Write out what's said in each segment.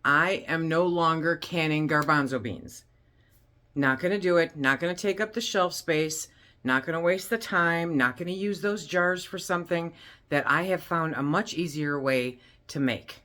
I am no longer canning garbanzo beans. Not going to do it. Not going to take up the shelf space. Not going to waste the time. Not going to use those jars for something that I have found a much easier way to make.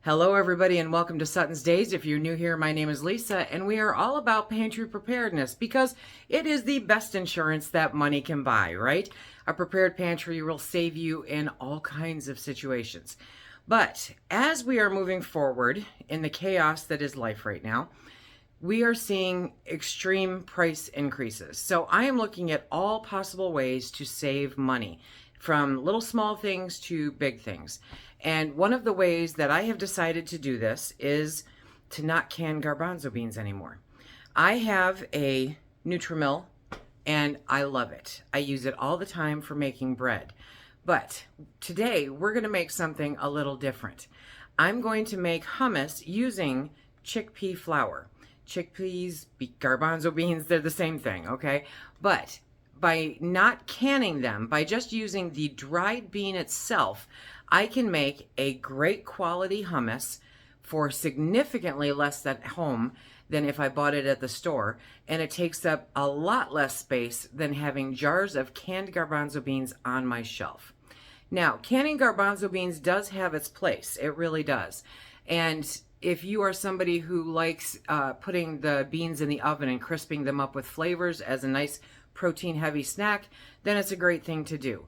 Hello, everybody, and welcome to SuttonsDaze. If you're new here, my name is Lisa, and we are all about pantry preparedness because it is the best insurance that money can buy, right? A prepared pantry will save you in all kinds of situations. But as we are moving forward in the chaos that is life right now, we are seeing extreme price increases. So I am looking at all possible ways to save money, from little small things to big things. And one of the ways that I have decided to do this is to not can garbanzo beans anymore. I have a Nutrimill and I love it. I use it all the time for making bread. But today we're going to make something a little different. I'm going to make hummus using chickpea flour. Chickpeas, garbanzo beans, they're the same thing, okay? But by not canning them, by just using the dried bean itself, I can make a great quality hummus for significantly less at home than if I bought it at the store, and it takes up a lot less space than having jars of canned garbanzo beans on my shelf. Now, canning garbanzo beans does have its place. It really does. And if you are somebody who likes putting the beans in the oven and crisping them up with flavors as a nice protein-heavy snack, then it's a great thing to do.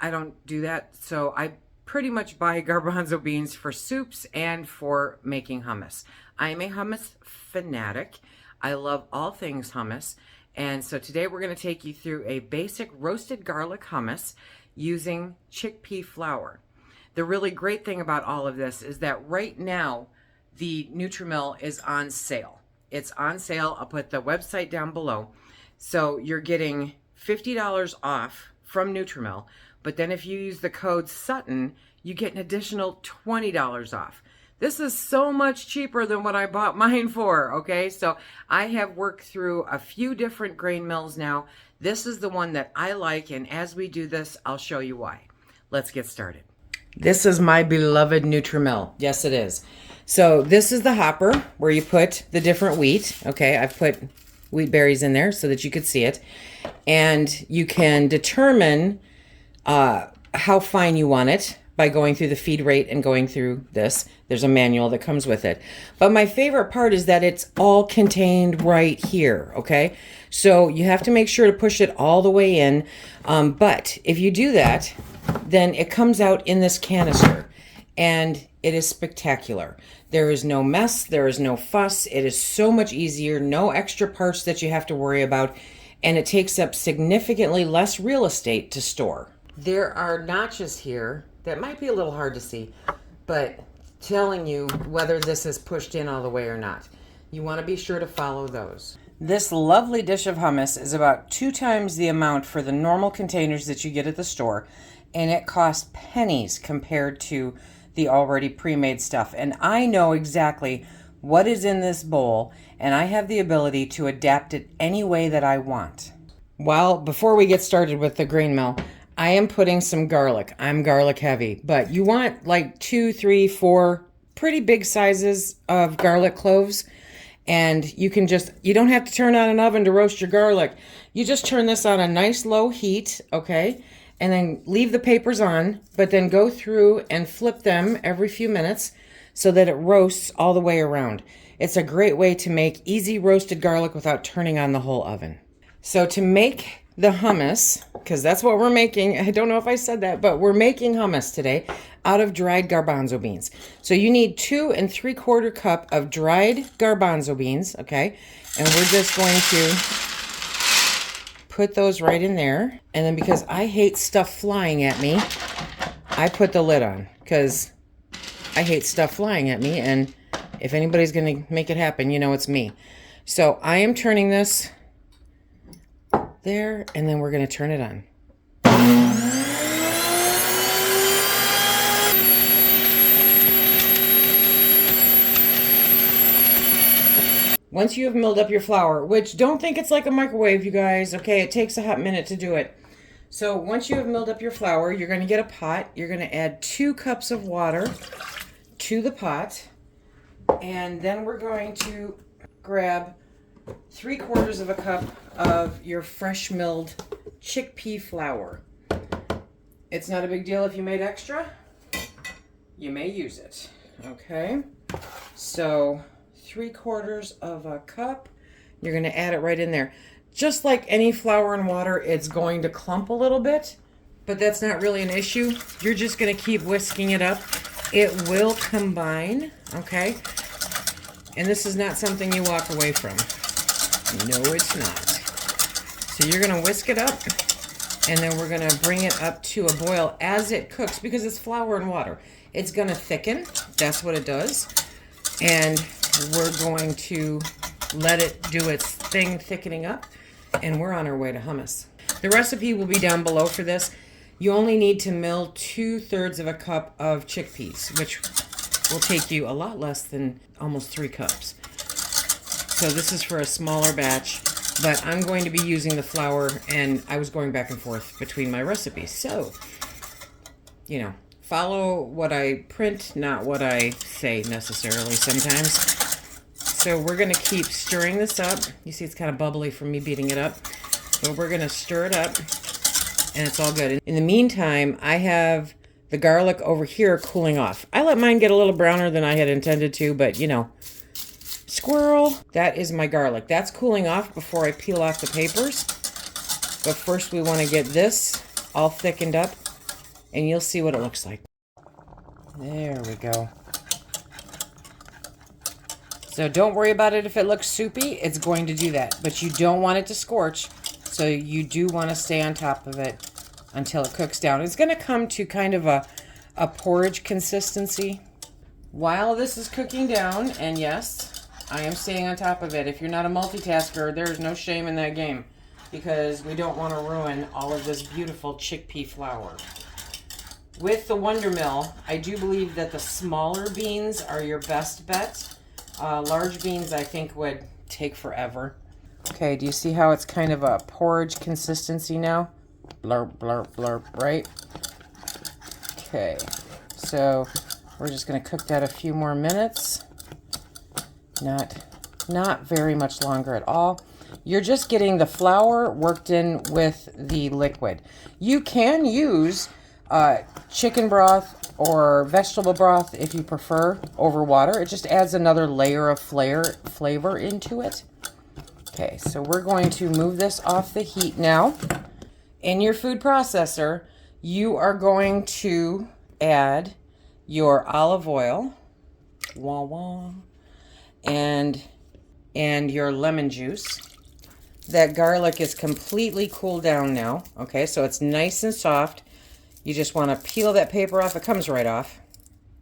I don't do that, so I pretty much buy garbanzo beans for soups and for making hummus. I am a hummus fanatic. I love all things hummus. And so today we're going to take you through a basic roasted garlic hummus using chickpea flour. The really great thing about all of this is that right now the Nutrimill is on sale. It's on sale. I'll put the website down below. So you're getting $50 off from Nutrimill, but then if you use the code Sutton, you get an additional $20 off. This is so much cheaper than what I bought mine for, okay? So I have worked through a few different grain mills now. This is the one that I like, and as we do this, I'll show you why. Let's get started. This is my beloved Nutrimill. Yes, it is. So this is the hopper where you put the different wheat, okay? I've put wheat berries in there so that you could see it. And you can determine how fine you want it by going through the feed rate and going through this. There's a manual that comes with it. But my favorite part is that it's all contained right here, okay? So you have to make sure to push it all the way in. But if you do that, then it comes out in this canister. And it is spectacular. There is no mess. There is no fuss. It is so much easier. No extra parts that you have to worry about. And it takes up significantly less real estate to store. There are notches here that might be a little hard to see, but telling you whether this is pushed in all the way or not. You want to be sure to follow those. This lovely dish of hummus is about 2 times the amount for the normal containers that you get at the store, and it costs pennies compared to the already pre-made stuff. And I know exactly what is in this bowl, and I have the ability to adapt it any way that I want. Well, before we get started with the grain mill, I am putting some garlic. I'm garlic heavy, but you want like 2, 3, 4 pretty big sizes of garlic cloves. And you don't have to turn on an oven to roast your garlic. You just turn this on a nice low heat, okay? And then leave the papers on, but then go through and flip them every few minutes so that it roasts all the way around. It's a great way to make easy roasted garlic without turning on the whole oven. So to make the hummus, because that's what we're making, I don't know if I said that, but we're making hummus today out of dried garbanzo beans. So you need 2 3/4 cup of dried garbanzo beans, okay? And we're just going to put those right in there. And then because I hate stuff flying at me, I put the lid on because I hate stuff flying at me. And if anybody's going to make it happen, you know it's me. So I am turning this there, and then we're going to turn it on. Once you have milled up your flour, which don't think it's like a microwave, you guys, okay? It takes a hot minute to do it. So once you have milled up your flour, you're going to get a pot. You're going to add 2 cups of water to the pot. And then we're going to grab 3/4 of a cup of your fresh milled chickpea flour. It's not a big deal if you made extra. You may use it. Okay, so 3/4 of a cup. You're going to add it right in there. Just like any flour and water, it's going to clump a little bit, but that's not really an issue. You're just going to keep whisking it up. It will combine, okay? And this is not something you walk away from. No, it's not. So you're going to whisk it up, and then we're going to bring it up to a boil as it cooks, because it's flour and water. It's going to thicken. That's what it does. And we're going to let it do its thing, thickening up, and we're on our way to hummus. The recipe will be down below for this. You only need to mill 2/3 of a cup of chickpeas, which will take you a lot less than almost 3 cups. So this is for a smaller batch, but I'm going to be using the flour, and I was going back and forth between my recipes. So, you know, follow what I print, not what I say necessarily sometimes. So we're going to keep stirring this up. You see it's kind of bubbly from me beating it up. But we're going to stir it up, and it's all good. In the meantime, I have the garlic over here cooling off. I let mine get a little browner than I had intended to, but you know, squirrel. That is my garlic. That's cooling off before I peel off the papers. But first we want to get this all thickened up, and you'll see what it looks like. There we go. So don't worry about it if it looks soupy. It's going to do that. But you don't want it to scorch. So you do want to stay on top of it until it cooks down. It's going to come to kind of a porridge consistency. While this is cooking down, and yes, I am staying on top of it. If you're not a multitasker, there's no shame in that game, because we don't want to ruin all of this beautiful chickpea flour. With the Wonder Mill, I do believe that the smaller beans are your best bet. Large beans, I think, would take forever. Okay, do you see how it's kind of a porridge consistency now? Blurp, blurp, blurp, right? Okay, so we're just going to cook that a few more minutes. Not very much longer at all. You're just getting the flour worked in with the liquid. You can use chicken broth or vegetable broth if you prefer over water. It just adds another layer of flavor into it. Okay, so we're going to move this off the heat now. In your food processor, you are going to add your olive oil, wah wah, and your lemon juice. That garlic is completely cooled down now. Okay, so it's nice and soft. You just want to peel that paper off. It comes right off.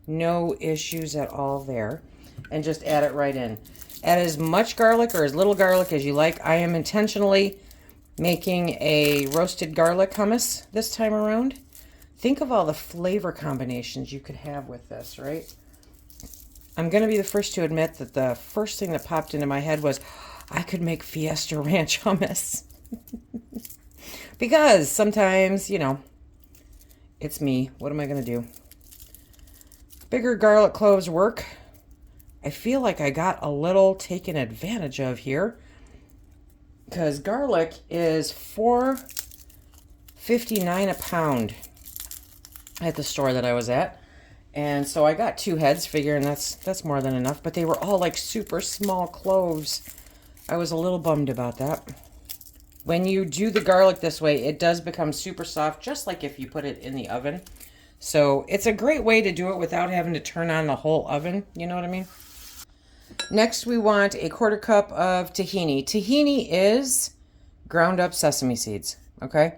No issues at all there. And just add it right in. Add as much garlic or as little garlic as you like. I am intentionally making a roasted garlic hummus this time around. Think of all the flavor combinations you could have with this, right? I'm going to be the first to admit that the first thing that popped into my head was I could make Fiesta Ranch hummus. Because sometimes, you know, it's me. What am I going to do? Bigger garlic cloves work. I feel like I got a little taken advantage of here, because garlic is $4.59 a pound at the store that I was at. And so I got 2 heads, figuring that's more than enough, but they were all like super small cloves. I was a little bummed about that. When you do the garlic this way, it does become super soft, just like if you put it in the oven. So it's a great way to do it without having to turn on the whole oven. You know what I mean? Next, we want a 1/4 cup of tahini. Tahini is ground up sesame seeds, okay?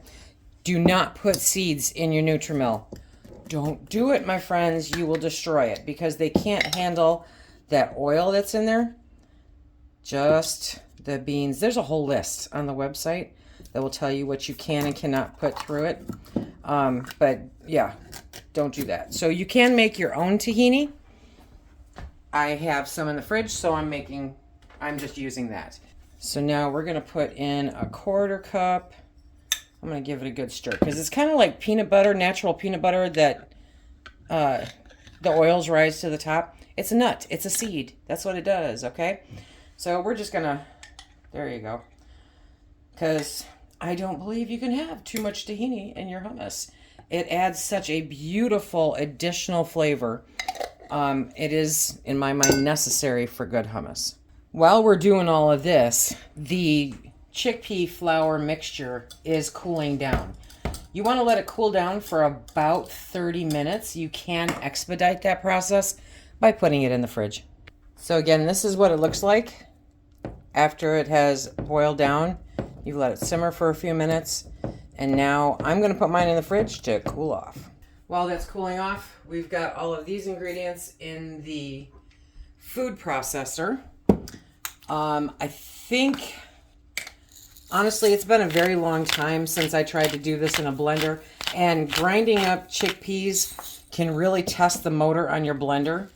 Do not put seeds in your Nutri-Mill. Don't do it, my friends. You will destroy it because they can't handle that oil that's in there. Just the beans. There's a whole list on the website that will tell you what you can and cannot put through it. But yeah, don't do that. So you can make your own tahini. I have some in the fridge, so I'm just using that. So now we're gonna put in a 1/4 cup. I'm gonna give it a good stir because it's kind of like peanut butter, natural peanut butter that the oils rise to the top. It's a nut. It's a seed. That's what it does, okay? So we're just gonna, there you go. Because I don't believe you can have too much tahini in your hummus. It adds such a beautiful additional flavor. It is, in my mind, necessary for good hummus. While we're doing all of this, the chickpea flour mixture is cooling down. You want to let it cool down for about 30 minutes. You can expedite that process by putting it in the fridge. So again, this is what it looks like after it has boiled down. You let it simmer for a few minutes, and now I'm going to put mine in the fridge to cool off. While that's cooling off, we've got all of these ingredients in the food processor. I think, honestly, it's been a very long time since I tried to do this in a blender, and grinding up chickpeas can really test the motor on your blender.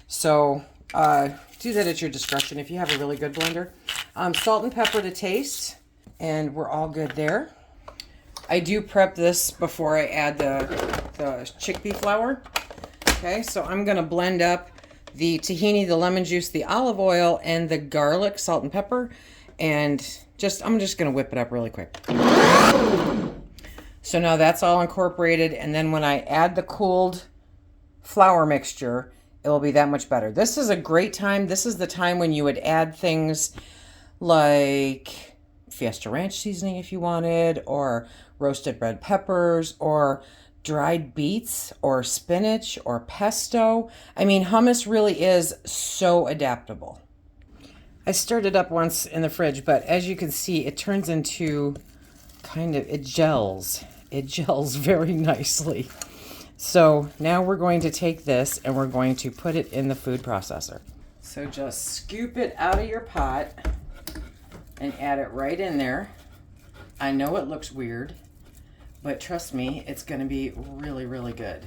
So do that at your discretion if you have a really good blender. Salt and pepper to taste, and we're all good there. I do prep this before I add the chickpea flour. Okay, so I'm going to blend up the tahini, the lemon juice, the olive oil, and the garlic, salt and pepper, and I'm just going to whip it up really quick. So now that's all incorporated, and then when I add the cooled flour mixture, it will be that much better. This is a great time. This is the time when you would add things like Fiesta Ranch seasoning if you wanted, or roasted red peppers, or dried beets, or spinach, or pesto. I mean, hummus really is so adaptable. I stirred it up once in the fridge, but as you can see, it turns into it gels. It gels very nicely. So now we're going to take this and we're going to put it in the food processor. So just scoop it out of your pot and add it right in there. I know it looks weird, but trust me, it's going to be really, really good.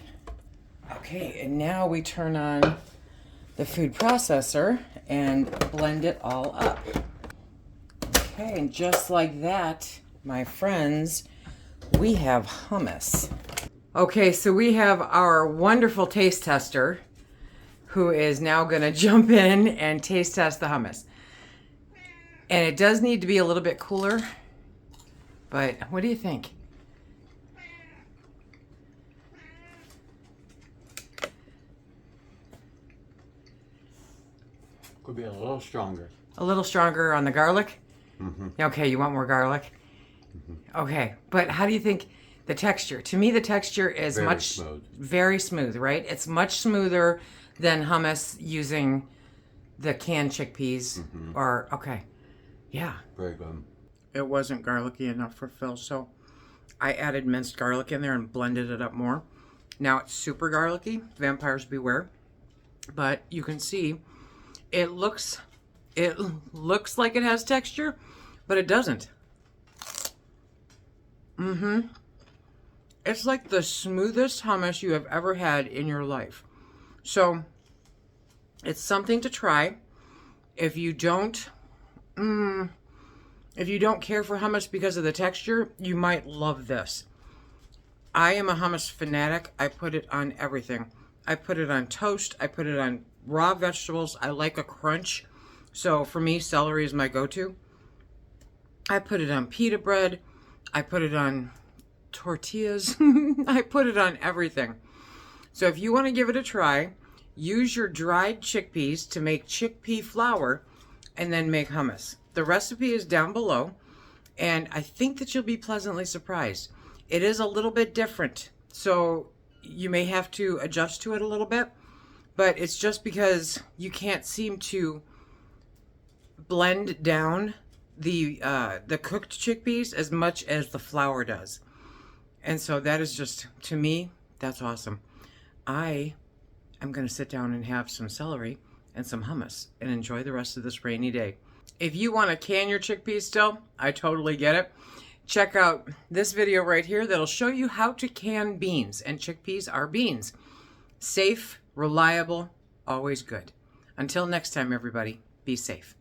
Okay, and now we turn on the food processor and blend it all up. Okay, and just like that, my friends, we have hummus. Okay, so we have our wonderful taste tester who is now going to jump in and taste test the hummus. And it does need to be a little bit cooler, but what do you think? Could be a little stronger. A little stronger on the garlic? Mm-hmm. Okay, you want more garlic? Mm-hmm. Okay, but how do you think the texture? To me, the texture is very smooth, right? It's much smoother than hummus using the canned chickpeas. Mm-hmm. Okay. Yeah. Very good. It wasn't garlicky enough for Phil, so I added minced garlic in there and blended it up more. Now it's super garlicky, vampires beware. But you can see it looks like it has texture, but it doesn't. It's like the smoothest hummus you have ever had in your life. So it's something to try. If you don't care for hummus because of the texture, you might love this. I am a hummus fanatic. I put it on everything. I put it on toast. I put it on raw vegetables. I like a crunch. So for me, celery is my go-to. I put it on pita bread. I put it on tortillas. I put it on everything. So if you want to give it a try, use your dried chickpeas to make chickpea flour and then make hummus. The recipe is down below, and I think that you'll be pleasantly surprised. It is a little bit different, so you may have to adjust to it a little bit, but it's just because you can't seem to blend down the cooked chickpeas as much as the flour does. And so that is just, to me, that's awesome. I am going to sit down and have some celery and some hummus and enjoy the rest of this rainy day. If you want to can your chickpeas still, I totally get it. Check out this video right here that'll show you how to can beans, and chickpeas are beans. Safe, reliable, always good. Until next time, everybody, be safe.